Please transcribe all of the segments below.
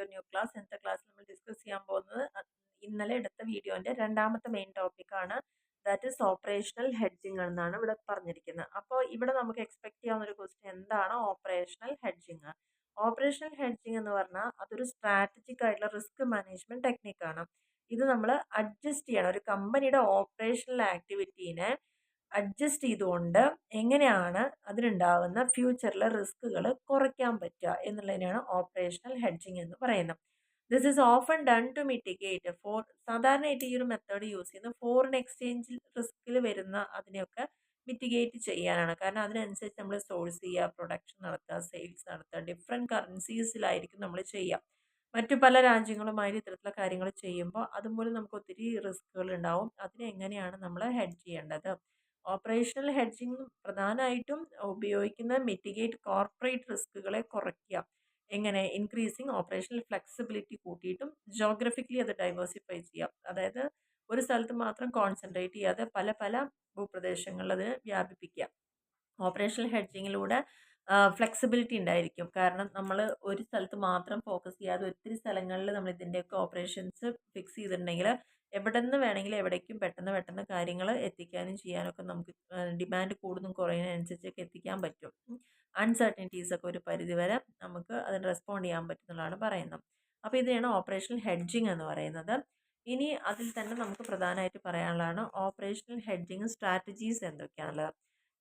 Your new class. ഇന്നത്തെ ക്ലാസ്സിൽ നമ്മൾ ഡിസ്കസ് ചെയ്യാൻ പോകുന്നത് ഇന്നലെ എടുത്ത വീഡിയോന്റെ രണ്ടാമത്തെ മെയിൻ ടോപ്പിക്കാണ്. ദാറ്റ് ഈസ് ഓപ്പറേഷണൽ ഹെഡ്ജിങ് എന്നാണ് ഇവിടെ പറഞ്ഞിരിക്കുന്നത്. അപ്പോൾ ഇവിടെ നമുക്ക് എക്സ്പെക്ട് ചെയ്യാവുന്ന ഒരു ക്വസ്റ്റ്യൻ എന്താണ് ഓപ്പറേഷണൽ ഹെഡ്ജിങ്. ഓപ്പറേഷണൽ ഹെഡ്ജിങ് എന്ന് പറഞ്ഞാൽ അതൊരു സ്ട്രാറ്റജിക് ആയിട്ടുള്ള റിസ്ക് മാനേജ്മെന്റ് ടെക്നിക്കാണ്. ഇത് നമ്മൾ അഡ്ജസ്റ്റ് ചെയ്യണം. ഒരു കമ്പനിയുടെ ഓപ്പറേഷണൽ ആക്ടിവിറ്റീനെ അഡ്ജസ്റ്റ് ചെയ്തുകൊണ്ട് എങ്ങനെയാണ് അതിനുണ്ടാവുന്ന ഫ്യൂച്ചറിലെ റിസ്കുകൾ കുറയ്ക്കാൻ പറ്റുക എന്നുള്ളതിനാണ് ഓപ്പറേഷണൽ ഹെഡ്ജിങ് എന്ന് പറയുന്നത്. This is often done to mitigate സാധാരണയായിട്ട് ഈ ഒരു മെത്തേഡ് യൂസ് ചെയ്യുന്നത് ഫോറിൻ എക്സ്ചേഞ്ച് റിസ്കിൽ വരുന്ന അതിനെയൊക്കെ മിറ്റിഗേറ്റ് ചെയ്യാനാണ്. കാരണം അതിനനുസരിച്ച് നമ്മൾ സോഴ്സ് ചെയ്യുക, പ്രൊഡക്ഷൻ നടത്തുക, സെയിൽസ് നടത്തുക, ഡിഫറെൻറ്റ് കറൻസീസിലായിരിക്കും നമ്മൾ ചെയ്യുക. മറ്റു പല രാജ്യങ്ങളുമായി ഇത്തരത്തിലുള്ള കാര്യങ്ങൾ ചെയ്യുമ്പോൾ അതുമൂലം നമുക്ക് ഒത്തിരി റിസ്കുകൾ ഉണ്ടാവും. അതിനെ എങ്ങനെയാണ് നമ്മൾ ഹെഡ്ജ് ചെയ്യേണ്ടത്. ഓപ്പറേഷണൽ ഹെഡ്ജിങ് പ്രധാനമായിട്ടും ഉപയോഗിക്കുന്ന മിറ്റിഗേറ്റ് കോർപ്പറേറ്റ് റിസ്കുകളെ കുറയ്ക്കുക. എങ്ങനെ? ഇൻക്രീസിങ് ഓപ്പറേഷണൽ ഫ്ലെക്സിബിലിറ്റി കൂട്ടിയിട്ടും ജോഗ്രഫിക്കലി അത് ഡൈവേഴ്സിഫൈ ചെയ്യാം. അതായത് ഒരു സ്ഥലത്ത് മാത്രം കോൺസെൻട്രേറ്റ് ചെയ്യാതെ പല പല ഭൂപ്രദേശങ്ങളിൽ അതിന് വ്യാപിപ്പിക്കുക. ഓപ്പറേഷണൽ ഹെഡ്ജിങ്ങിലൂടെ ഫ്ലെക്സിബിലിറ്റി ഉണ്ടായിരിക്കും. കാരണം നമ്മൾ ഒരു സ്ഥലത്ത് മാത്രം ഫോക്കസ് ചെയ്യാതെ ഒത്തിരി സ്ഥലങ്ങളിൽ നമ്മൾ ഇതിൻ്റെയൊക്കെ ഓപ്പറേഷൻസ് ഫിക്സ് ചെയ്തിട്ടുണ്ടെങ്കിൽ എവിടെ നിന്ന് വേണമെങ്കിലും എവിടേക്കും പെട്ടെന്ന് കാര്യങ്ങൾ എത്തിക്കാനും ചെയ്യാനൊക്കെ നമുക്ക് ഡിമാൻഡ് കൂടുന്നതും കുറയുന്നതിനനുസരിച്ചൊക്കെ എത്തിക്കാൻ പറ്റും. അൺസർട്ടനിറ്റീസ് ഒക്കെ ഒരു പരിധിവരെ നമുക്ക് അതിന് റെസ്പോണ്ട് ചെയ്യാൻ പറ്റുന്നതാണ് പറയുന്നത്. അപ്പോൾ ഇതിനാണ് ഓപ്പറേഷണൽ ഹെഡ്ജിങ് എന്ന് പറയുന്നത്. ഇനി അതിൽ തന്നെ നമുക്ക് പ്രധാനമായിട്ട് പറയാനുള്ളതാണ് ഓപ്പറേഷണൽ ഹെഡ്ജിങ് സ്ട്രാറ്റജീസ് എന്തൊക്കെയാണുള്ളത്.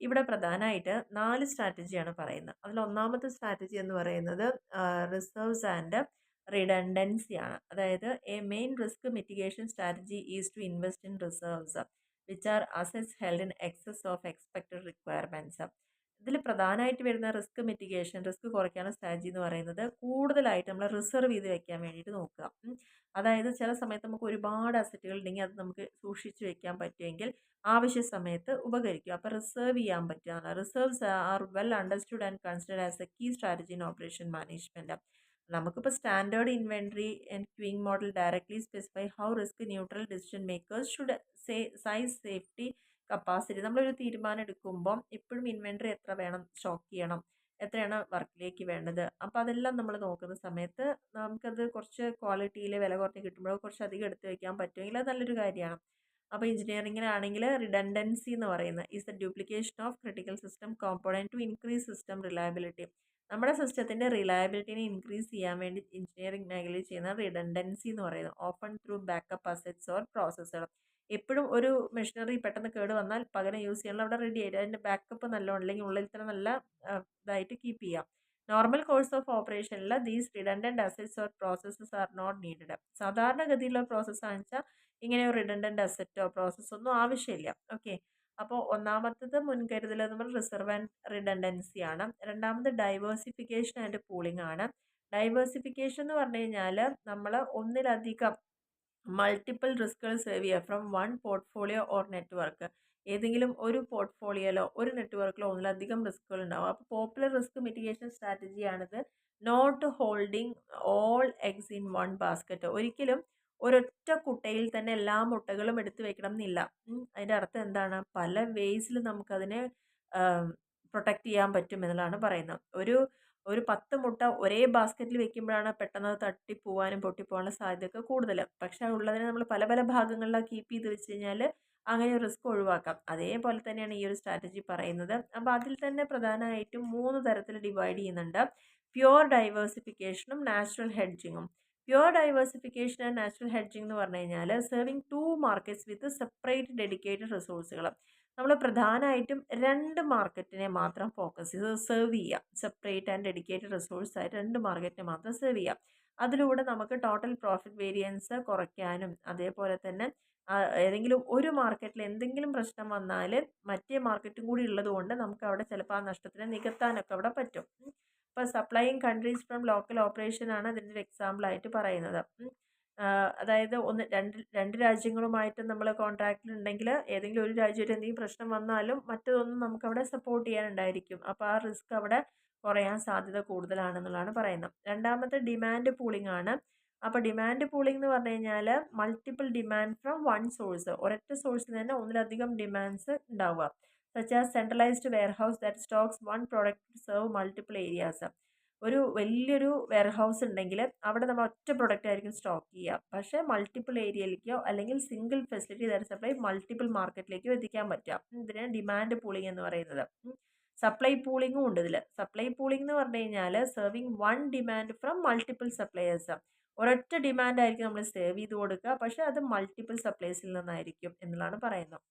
ഇവിടെ പ്രധാനമായിട്ട് 4 സ്ട്രാറ്റജിയാണ് പറയുന്നത്. അതിൽ ഒന്നാമത്തെ സ്ട്രാറ്റജി എന്ന് പറയുന്നത് റിസർവ്സ് ആൻഡ് റിഡൻഡൻസി ആണ്. അതായത് a main risk mitigation strategy is to invest in reserves which are assets held in excess of expected requirements. ഇതിൽ പ്രധാനമായിട്ട് വരുന്ന റിസ്ക് കുറയ്ക്കാനുള്ള സ്ട്രാറ്റജി എന്ന് പറയുന്നത് കൂടുതലായിട്ട് നമ്മൾ റിസർവ് ചെയ്ത് വെക്കാൻ വേണ്ടിയിട്ട് നോക്കുക. അതായത് ചില സമയത്ത് നമുക്ക് ഒരുപാട് അസറ്റുകൾ ഉണ്ടെങ്കിൽ അത് നമുക്ക് സൂക്ഷിച്ച് വെക്കാൻ പറ്റുമെങ്കിൽ ആവശ്യ സമയത്ത് ഉപകരിക്കും. അപ്പോൾ റിസർവ് ചെയ്യാൻ പറ്റുക. Reserves are well understood and considered as a key strategy in operation management. നമുക്കിപ്പോൾ standard inventory and queuing model directly specify how risk neutral decision makers should size safety capacity. നമ്മളൊരു തീരുമാനം എടുക്കുമ്പോൾ എപ്പോഴും ഇൻവെൻട്രി എത്ര വേണം, stock ചെയ്യണം, എത്രയാണ് വർക്കിലേക്ക് വേണ്ടത്. അപ്പോൾ അതെല്ലാം നമ്മൾ നോക്കുന്ന സമയത്ത് നമുക്കത് കുറച്ച് ക്വാളിറ്റിയിൽ വില കുറഞ്ഞ് കിട്ടുമ്പോൾ കുറച്ച് അധികം എടുത്ത് വയ്ക്കാൻ പറ്റുമെങ്കിൽ അത് നല്ലൊരു കാര്യമാണ്. അപ്പോൾ എഞ്ചിനീയറിങ്ങിനാണെങ്കിൽ റിഡൻഡൻസി എന്ന് പറയുന്നത് is the duplication of critical system component to increase system reliability. നമ്മുടെ സിസ്റ്റത്തിൻ്റെ റിലയബിലിറ്റിനെ ഇൻക്രീസ് ചെയ്യാൻ വേണ്ടി എഞ്ചിനീയറിംഗ് മേഖലയിൽ ചെയ്യുന്ന റിഡൻഡൻസി എന്ന് പറയുന്നത് open through backup assets or പ്രോസസ്സുകൾ. എപ്പോഴും ഒരു മെഷീനറി പെട്ടെന്ന് കേട് വന്നാൽ പകരം യൂസ് ചെയ്യാനുള്ള അവിടെ റെഡി ആയിട്ട് അതിൻ്റെ ബാക്കപ്പ് നല്ലോണം അല്ലെങ്കിൽ ഉള്ളിൽ തന്നെ നല്ല ഇതായിട്ട് കീപ്പ് ചെയ്യാം. നോർമൽ കോഴ്സ് ഓഫ് ഓപ്പറേഷനിൽ these redundant assets or processes are not needed. സാധാരണഗതിയിലുള്ള പ്രോസസ്സ് ആണെന്ന് വെച്ചാൽ ഇങ്ങനെ ഒരു റിഡൻഡൻറ്റ് അസറ്റോ പ്രോസസ്സോ ഒന്നും ആവശ്യമില്ല. ഓക്കെ. അപ്പോൾ ഒന്നാമത്തത് മുൻകരുതൽ എന്ന് പറഞ്ഞാൽ റിസർവ് ആൻഡ് റിഡൻഡൻസി ആണ്. രണ്ടാമത് ഡൈവേഴ്സിഫിക്കേഷൻ ആൻഡ് പൂളിംഗ് ആണ്. ഡൈവേഴ്സിഫിക്കേഷൻ എന്ന് പറഞ്ഞു കഴിഞ്ഞാൽ നമ്മൾ ഒന്നിലധികം മൾട്ടിപ്പിൾ റിസ്കുകൾ സേവ് ചെയ്യുക from one portfolio or network. ഏതെങ്കിലും ഒരു പോർട്ട്ഫോളിയോയിലോ ഒരു നെറ്റ്വർക്കിലോ ഒന്നിലധികം റിസ്കുകൾ ഉണ്ടാവും. അപ്പോൾ പോപ്പുലർ റിസ്ക് മിറ്റിഗേഷൻ സ്ട്രാറ്റജിയാണിത്. Not holding all eggs in one basket. ഒരിക്കലും ഒരൊറ്റ കുട്ടയിൽ തന്നെ എല്ലാ മുട്ടകളും എടുത്തു വെക്കണം എന്നില്ല. അതിൻ്റെ അർത്ഥം എന്താണ്? പല വേസിൽ നമുക്കതിനെ പ്രൊട്ടക്റ്റ് ചെയ്യാൻ പറ്റും എന്നുള്ളതാണ് പറയുന്നത്. ഒരു 10 മുട്ട ഒരേ ബാസ്ക്കറ്റിൽ വെക്കുമ്പോഴാണ് പെട്ടെന്ന് അത് തട്ടിപ്പോവാനും പൊട്ടിപ്പോകാനുള്ള സാധ്യതയൊക്കെ കൂടുതൽ. പക്ഷേ ഉള്ളതിനെ നമ്മൾ പല പല ഭാഗങ്ങളിലാണ് കീപ്പ് ചെയ്ത് വെച്ച് കഴിഞ്ഞാൽ അങ്ങനെ റിസ്ക് ഒഴിവാക്കാം. അതേപോലെ തന്നെയാണ് ഈ ഒരു സ്ട്രാറ്റജി പറയുന്നത്. അപ്പോൾ അതിൽ തന്നെ പ്രധാനമായിട്ടും 3 തരത്തിൽ ഡിവൈഡ് ചെയ്യുന്നുണ്ട്. പ്യുവർ ഡൈവേഴ്സിഫിക്കേഷനും നാച്ചുറൽ ഹെഡ്ജിങ്ങും. Pure diversification and natural hedging എന്ന് പറഞ്ഞു കഴിഞ്ഞാൽ serving 2 markets with separate dedicated റിസോഴ്സുകൾ. നമ്മൾ പ്രധാനമായിട്ടും 2 മാർക്കറ്റിനെ മാത്രം ഫോക്കസ് ചെയ്ത് സെർവ് ചെയ്യുക. സെപ്പറേറ്റ് ആൻഡ് ഡെഡിക്കേറ്റഡ് റിസോഴ്സ് ആയിട്ട് 2 മാർക്കറ്റിനെ മാത്രം സെർവ് ചെയ്യുക. അതിലൂടെ നമുക്ക് ടോട്ടൽ പ്രോഫിറ്റ് വേരിയൻസ് കുറയ്ക്കാനും അതേപോലെ തന്നെ ഏതെങ്കിലും ഒരു മാർക്കറ്റിൽ എന്തെങ്കിലും പ്രശ്നം വന്നാൽ മറ്റേ മാർക്കറ്റും കൂടി ഉള്ളതുകൊണ്ട് നമുക്ക് അവിടെ ചിലപ്പോൾ ആ നഷ്ടത്തിനെ നികത്താനൊക്കെ അവിടെ പറ്റും. ഇപ്പോൾ supplying countries from local operation ആണ് ഇതിൻ്റെ ഒരു എക്സാമ്പിളായിട്ട് പറയുന്നത്. അതായത് രണ്ട് രാജ്യങ്ങളുമായിട്ട് നമ്മൾ കോൺട്രാക്റ്റിലുണ്ടെങ്കിൽ ഏതെങ്കിലും ഒരു രാജ്യമായിട്ട് എന്തെങ്കിലും പ്രശ്നം വന്നാലും മറ്റൊന്നും നമുക്കവിടെ സപ്പോർട്ട് ചെയ്യാനുണ്ടായിരിക്കും. അപ്പോൾ ആ റിസ്ക് അവിടെ കുറയാൻ സാധ്യത കൂടുതലാണെന്നുള്ളതാണ് പറയുന്നത്. രണ്ടാമത്തെ ഡിമാൻഡ് പൂളിംഗ് ആണ്. അപ്പോൾ ഡിമാൻഡ് പൂളിംഗ് എന്ന് പറഞ്ഞു കഴിഞ്ഞാൽ multiple demand from one source. ഒരൊറ്റ സോഴ്സിൽ തന്നെ ഒന്നിലധികം ഡിമാൻഡ്സ് ഉണ്ടാവുക. Such as centralised warehouse that stocks one product to serve multiple areas. ഒരു വലിയൊരു വെയർഹൗസ് ഉണ്ടെങ്കിൽ അവിടെ നമ്മൾ ഒറ്റ പ്രൊഡക്റ്റ് ആയിരിക്കും സ്റ്റോക്ക് ചെയ്യുക. പക്ഷേ മൾട്ടിപ്പിൾ ഏരിയയിലേക്കോ അല്ലെങ്കിൽ single facility that supply multiple മാർക്കറ്റിലേക്കോ എത്തിക്കാൻ പറ്റുക. ഇതിനാണ് ഡിമാൻഡ് പൂളിംഗ് എന്ന് പറയുന്നത്. സപ്ലൈ പൂളിങ്ങും ഉണ്ട് ഇതിൽ. സപ്ലൈ പൂളിംഗ് എന്ന് പറഞ്ഞു കഴിഞ്ഞാൽ serving one demand from multiple suppliers. ഒരൊറ്റ ഡിമാൻഡ് ആയിരിക്കും നമ്മൾ സേവ് ചെയ്ത് കൊടുക്കുക, പക്ഷേ അത് മൾട്ടിപ്പിൾ സപ്ലൈസിൽ നിന്നായിരിക്കും എന്നുള്ളതാണ് പറയുന്നത്.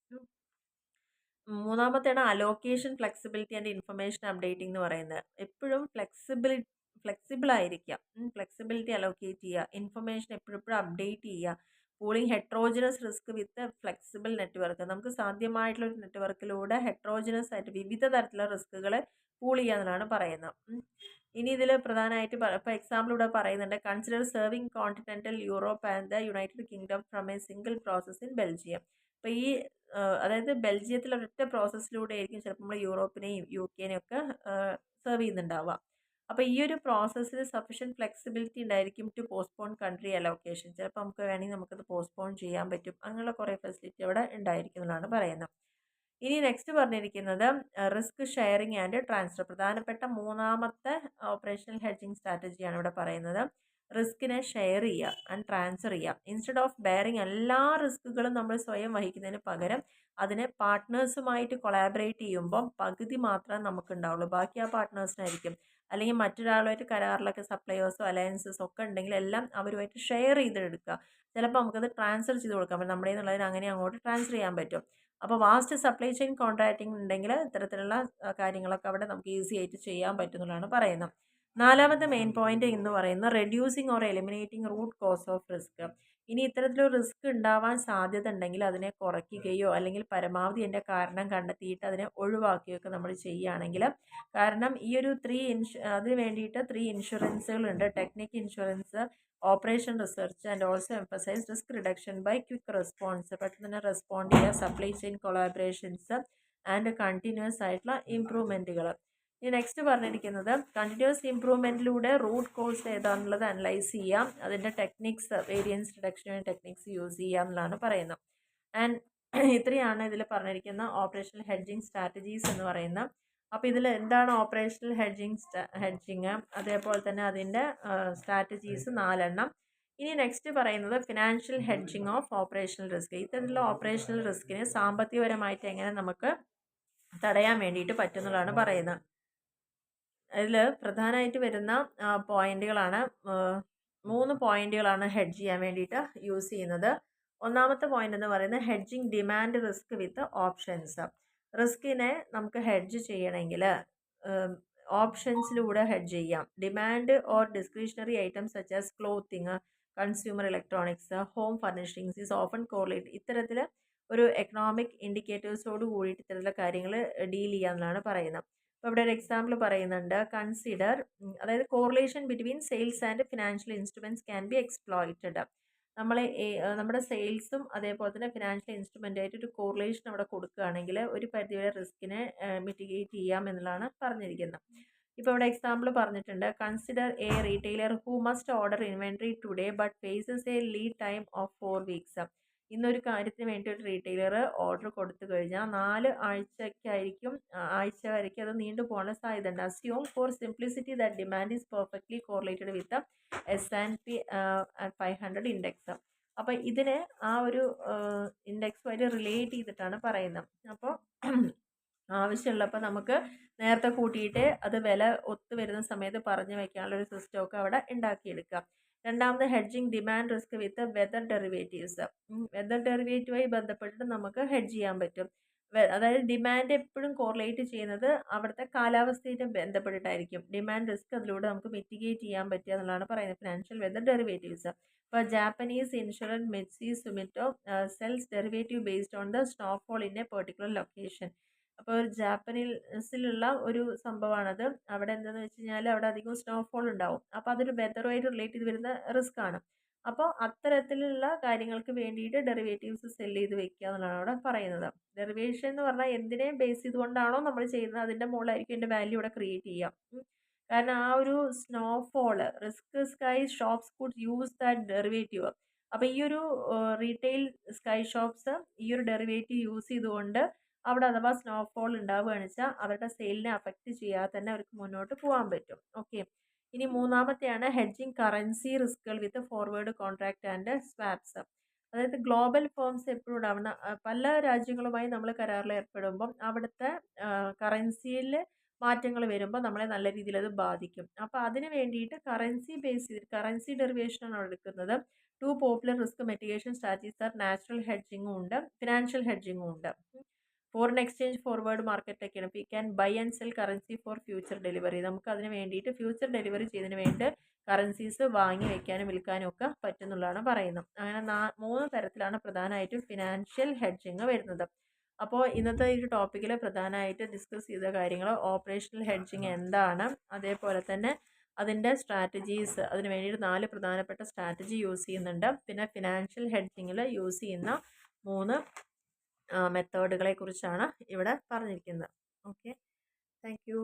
മൂന്നാമത്തെയാണ് allocation flexibility and information updating എന്ന് പറയുന്നത്. എപ്പോഴും ഫ്ലെക്സിബിൾ ആയിരിക്കുക, ഫ്ലെക്സിബിലിറ്റി അലോക്കേറ്റ് ചെയ്യുക, ഇൻഫർമേഷൻ എപ്പോഴും അപ്ഡേറ്റ് ചെയ്യുക. Pooling heterogeneous risk with flexible network. നമുക്ക് സാധ്യമായിട്ടുള്ള ഒരു നെറ്റ്വർക്കിലൂടെ ഹെട്രോജനസ് ആയിട്ട് വിവിധ തരത്തിലുള്ള റിസ്കുകളെ പൂൾ ചെയ്യുക എന്നുള്ളതാണ് പറയുന്നത്. ഇനി ഇതിൽ പ്രധാനമായിട്ട് ഇപ്പോൾ എക്സാമ്പിൾ ഇവിടെ പറയുന്നുണ്ട്, consider serving continental Europe and the United kingdom from A single process in Belgium. അപ്പോൾ ഈ അതായത് ബെൽജിയത്തിൽ ഒരൊറ്റ പ്രോസസ്സിലൂടെ ആയിരിക്കും ചിലപ്പോൾ നമ്മൾ യൂറോപ്പിനെയും UK-നെയും ഒക്കെ സെർവ് ചെയ്യുന്നുണ്ടാവുക. അപ്പോൾ ഈ ഒരു പ്രോസസ്സിൽ സഫിഷ്യൻറ്റ് ഫ്ലെക്സിബിലിറ്റി ഉണ്ടായിരിക്കും ടു പോസ്റ്റ്പോൺ കൺട്രി അലോക്കേഷൻ. ചിലപ്പോൾ നമുക്ക് വേണമെങ്കിൽ നമുക്കത് പോസ്റ്റ്പോൺ ചെയ്യാൻ പറ്റും. അങ്ങനെയുള്ള കുറേ ഫെസിലിറ്റി അവിടെ ഉണ്ടായിരിക്കും എന്നാണ് പറയുന്നത്. ഇനി നെക്സ്റ്റ് പറഞ്ഞിരിക്കുന്നത് റിസ്ക് ഷെയറിങ് ആൻഡ് ട്രാൻസ്ഫർ. പ്രധാനപ്പെട്ട മൂന്നാമത്തെ ഓപ്പറേഷണൽ ഹെഡ്ജിങ് സ്ട്രാറ്റജിയാണ് ഇവിടെ പറയുന്നത്. റിസ്കിനെ ഷെയർ ചെയ്യുക ആൻഡ് ട്രാൻസ്ഫർ ചെയ്യുക. ഇൻസ്റ്റെഡ് ഓഫ് ബെയറിങ് എല്ലാ റിസ്കുകളും നമ്മൾ സ്വയം വഹിക്കുന്നതിന് പകരം അതിനെ പാർട്ട്നേഴ്സുമായിട്ട് കൊളാബറേറ്റ് ചെയ്യുമ്പം പകുതി മാത്രമേ നമുക്ക് ഉണ്ടാവുള്ളൂ, ബാക്കി ആ പാർട്ട്നേഴ്സിനായിരിക്കും. അല്ലെങ്കിൽ മറ്റൊരാളുമായിട്ട് കരാറിലൊക്കെ സപ്ലയേഴ്സോ അലയൻസസോ ഒക്കെ ഉണ്ടെങ്കിൽ എല്ലാം അവരുമായിട്ട് ഷെയർ ചെയ്തെടുക്കുക. ചിലപ്പോൾ നമുക്കത് ട്രാൻസ്ഫർ ചെയ്ത് കൊടുക്കാൻ പറ്റും, നമ്മുടെ എന്നുള്ളതിന് അങ്ങനെ അങ്ങോട്ട് ട്രാൻസ്ഫർ ചെയ്യാൻ പറ്റും. അപ്പോൾ വാസ്റ്റ് സപ്ലൈ ചെയിൻ കോൺട്രാക്റ്റിംഗ് ഉണ്ടെങ്കിൽ ഇത്തരത്തിലുള്ള കാര്യങ്ങളൊക്കെ അവിടെ നമുക്ക് ഈസി ആയിട്ട് ചെയ്യാൻ പറ്റുന്നതാണ് പറയുന്നത്. നാലാമത്തെ മെയിൻ പോയിന്റ് എന്ന് പറയുന്നത് reducing or eliminating root cause of risk. ഇനി ഇത്തരത്തിലൊരു റിസ്ക് ഉണ്ടാവാൻ സാധ്യത ഉണ്ടെങ്കിൽ അതിനെ കുറയ്ക്കുകയോ അല്ലെങ്കിൽ പരമാവധി അതിൻ്റെ കാരണം കണ്ടെത്തിയിട്ട് അതിനെ ഒഴിവാക്കുകയൊക്കെ നമ്മൾ ചെയ്യുകയാണെങ്കിൽ, കാരണം ഈ ഒരു അതിന് വേണ്ടിയിട്ട് 3 ഇൻഷുറൻസുകളുണ്ട്. Technique insurance, operation research and also emphasise risk reduction by quick response. പെട്ടെന്ന് തന്നെ റെസ്പോണ്ട് ചെയ്യുക, supply chain collaborations and continuous ആയിട്ടുള്ള ഇംപ്രൂവ്മെൻറ്റുകൾ. ഇനി നെക്സ്റ്റ് പറഞ്ഞിരിക്കുന്നത് കണ്ടിന്യൂസ് ഇംപ്രൂവ്മെൻറ്റിലൂടെ റൂട്ട് കോസ് ഏതാണെന്നുള്ളത് അനലൈസ് ചെയ്യാം, അതിൻ്റെ techniques variance reduction techniques use ചെയ്യുക എന്നുള്ളതാണ് പറയുന്നത്. ആൻഡ് ഇത്രയാണ് ഇതിൽ പറഞ്ഞിരിക്കുന്ന ഓപ്പറേഷണൽ ഹെഡ്ജിങ് സ്ട്രാറ്റജീസ് എന്ന് പറയുന്നത്. അപ്പോൾ ഇതിൽ എന്താണ് ഓപ്പറേഷണൽ ഹെഡ്ജിങ്, അതേപോലെ തന്നെ അതിൻ്റെ സ്ട്രാറ്റജീസ് 4 എണ്ണം. ഇനി നെക്സ്റ്റ് പറയുന്നത് financial hedging of operational risk. ഇത്തരത്തിലുള്ള ഓപ്പറേഷണൽ റിസ്കിനെ സാമ്പത്തികപരമായിട്ട് എങ്ങനെ നമുക്ക് തടയാൻ വേണ്ടിയിട്ട് പറ്റുന്നതാണ് പറയുന്നത്. അതിൽ പ്രധാനമായിട്ട് വരുന്ന പോയിന്റുകളാണ് 3 പോയിന്റുകളാണ് ഹെഡ്ജ് ചെയ്യാൻ വേണ്ടിയിട്ട് യൂസ് ചെയ്യുന്നത്. ഒന്നാമത്തെ പോയിന്റ് എന്ന് പറയുന്നത് hedging demand risk with options. റിസ്കിനെ നമുക്ക് ഹെഡ്ജ് ചെയ്യണമെങ്കിൽ ഓപ്ഷൻസിലൂടെ ഹെഡ്ജ് ചെയ്യാം. Demand or discretionary items such as clothing, consumer electronics, home furnishings is often correlate. ഇത്തരത്തിൽ ഒരു എക്കണോമിക് ഇൻഡിക്കേറ്റേഴ്സോട് കൂടിയിട്ട് ഇത്തരത്തിലുള്ള കാര്യങ്ങൾ ഡീൽ ചെയ്യാമെന്നാണ് പറയുന്നത്. അപ്പോൾ ഇവിടെ ഒരു എക്സാമ്പിൾ പറയുന്നുണ്ട്, കൺസിഡർ, അതായത് correlation between sales and financial instruments can be exploited. നമ്മുടെ സെയിൽസും അതേപോലെ തന്നെ ഫിനാൻഷ്യൽ ഇൻസ്ട്രുമെൻ്റായിട്ട് ഒരു കോറിലേഷൻ അവിടെ കൊടുക്കുകയാണെങ്കിൽ ഒരു പരിധിവരെ റിസ്കിനെ മിറ്റിഗേറ്റ് ചെയ്യാം എന്നുള്ളതാണ് പറഞ്ഞിരിക്കുന്നത്. ഇപ്പോൾ ഇവിടെ എക്സാമ്പിൾ പറഞ്ഞിട്ടുണ്ട്, consider a retailer who must order inventory today but faces a lead time of 4 weeks. ഇന്നൊരു കാര്യത്തിന് വേണ്ടി ഒരു റീറ്റെയിലർ ഓർഡർ കൊടുത്തു കഴിഞ്ഞാൽ 4 ആഴ്ച വരയ്ക്കും അത് നീണ്ടു പോകാനുള്ള സാധ്യത ഉണ്ട്. Assume for simplicity that demand is perfectly correlated with S&P 500 index. അപ്പോൾ ഇതിനെ ആ ഒരു ഇൻഡെക്സുമായിട്ട് റിലേറ്റ് ചെയ്തിട്ടാണ് പറയുന്നത്. അപ്പോൾ ആവശ്യമുള്ളപ്പോൾ നമുക്ക് നേരത്തെ കൂട്ടിയിട്ട് അത് വില ഒത്തു വരുന്ന സമയത്ത് പറഞ്ഞു വയ്ക്കാനുള്ള ഒരു സിസ്റ്റമൊക്കെ അവിടെ ഉണ്ടാക്കിയെടുക്കുക. രണ്ടാമത് ഹെഡ്ജിങ് ഡിമാൻഡ് റിസ്ക് വിത്ത് വെതർ ഡെറിവേറ്റീവ്സ്. വെതർ ഡെറിവേറ്റീവുമായി ബന്ധപ്പെട്ടിട്ട് നമുക്ക് ഹെഡ്ജ് ചെയ്യാൻ പറ്റും. അതായത് ഡിമാൻഡ് എപ്പോഴും കോറിലേറ്റ് ചെയ്യുന്നത് അവിടുത്തെ കാലാവസ്ഥയായിട്ട് ബന്ധപ്പെട്ടിട്ടായിരിക്കും. ഡിമാൻഡ് റിസ്ക് അതിലൂടെ നമുക്ക് മിറ്റിഗേറ്റ് ചെയ്യാൻ പറ്റുക എന്നുള്ളതാണ് പറയുന്നത്. Financial weather derivatives. ഇപ്പോൾ Japanese insurance Mitsui Sumitomo sells derivative based on the snowfall in a particular location. അപ്പോൾ ഒരു ജാപ്പനീസിലുള്ള ഒരു സംഭവമാണത്. അവിടെ എന്താണെന്ന് വെച്ച് കഴിഞ്ഞാൽ അവിടെ അധികം സ്നോഫോൾ ഉണ്ടാവും. അപ്പോൾ അതൊരു വെതറുമായിട്ട് റിലേറ്റ് ചെയ്ത് വരുന്ന റിസ്ക് ആണ്. അപ്പോൾ അത്തരത്തിലുള്ള കാര്യങ്ങൾക്ക് വേണ്ടിയിട്ട് ഡെറിവേറ്റീവ്സ് സെൽ ചെയ്ത് വെക്കുക എന്നുള്ളതാണ് അവിടെ പറയുന്നത്. ഡെറിവേഷൻ എന്ന് പറഞ്ഞാൽ എന്തിനെ ബേസ് ചെയ്തുകൊണ്ടാണോ നമ്മൾ ചെയ്യുന്നത് അതിൻ്റെ മുകളിലായിരിക്കും എൻ്റെ വാല്യൂ ഇവിടെ ക്രിയേറ്റ് ചെയ്യാം. കാരണം ആ ഒരു snowfall risk sky shops could use that derivative. അപ്പോൾ ഈ ഒരു റീറ്റെയിൽ സ്കൈ ഷോപ്സ് ഈ ഒരു ഡെറിവേറ്റീവ് യൂസ് ചെയ്തുകൊണ്ട് അവിടെ അഥവാ സ്നോഫോൾ ഉണ്ടാവുകയാണെന്ന് വെച്ചാൽ അവരുടെ സെയിലിനെ അഫക്റ്റ് ചെയ്യാതെ തന്നെ അവർക്ക് മുന്നോട്ട് പോകാൻ പറ്റും. ഓക്കെ, ഇനി മൂന്നാമത്തെയാണ് ഹെഡ്ജിങ് കറൻസി റിസ്കുകൾ with forward contract and swaps. അതായത് ഗ്ലോബൽ ഫേംസ് എപ്പോഴും ഉണ്ടാവുന്ന പല രാജ്യങ്ങളുമായി നമ്മൾ കരാറിൽ ഏർപ്പെടുമ്പം അവിടുത്തെ കറൻസിയിൽ മാറ്റങ്ങൾ വരുമ്പോൾ നമ്മളെ നല്ല രീതിയിൽ അത് ബാധിക്കും. അപ്പോൾ അതിന് വേണ്ടിയിട്ട് കറൻസി ബേസ് ചെയ്ത് കറൻസി ഡെറിവേഷനാണ് എടുക്കുന്നത്. 2 popular risk mitigation strategies are natural ഹെഡ്ജിങ്ങും ഉണ്ട്, ഫിനാൻഷ്യൽ ഹെഡ്ജിങ്ങും ഉണ്ട്. ഫോറിൻ എക്സ്ചേഞ്ച് ഫോർവേഡ് മാർക്കറ്റിലൊക്കെയാണ്. We can buy and sell currency for future delivery. നമുക്ക് അതിന് വേണ്ടിയിട്ട് ഫ്യൂച്ചർ ഡെലിവറി ചെയ്തതിന് വേണ്ടി കറൻസീസ് വാങ്ങി വയ്ക്കാനും വിൽക്കാനും ഒക്കെ പറ്റുന്നുള്ളതാണ് പറയുന്നത്. അങ്ങനെ 3 തരത്തിലാണ് പ്രധാനമായിട്ടും ഫിനാൻഷ്യൽ ഹെഡ്ജിങ് വരുന്നത്. അപ്പോൾ ഇന്നത്തെ ഈ ഒരു ടോപ്പിക്കിൽ പ്രധാനമായിട്ട് ഡിസ്കസ് ചെയ്ത കാര്യങ്ങൾ ഓപ്പറേഷണൽ ഹെഡ്ജിങ് എന്താണ്, അതേപോലെ തന്നെ അതിൻ്റെ സ്ട്രാറ്റജീസ്, അതിന് വേണ്ടിയിട്ട് 4 പ്രധാനപ്പെട്ട സ്ട്രാറ്റജി യൂസ് ചെയ്യുന്നുണ്ട്. പിന്നെ ഫിനാൻഷ്യൽ ഹെഡ്ജിങ്ങിൽ യൂസ് ചെയ്യുന്ന 3 മെത്തേഡുകളെ കുറിച്ചാണ് ഇവിടെ പറഞ്ഞിരിക്കുന്നത്. Okay, thank you.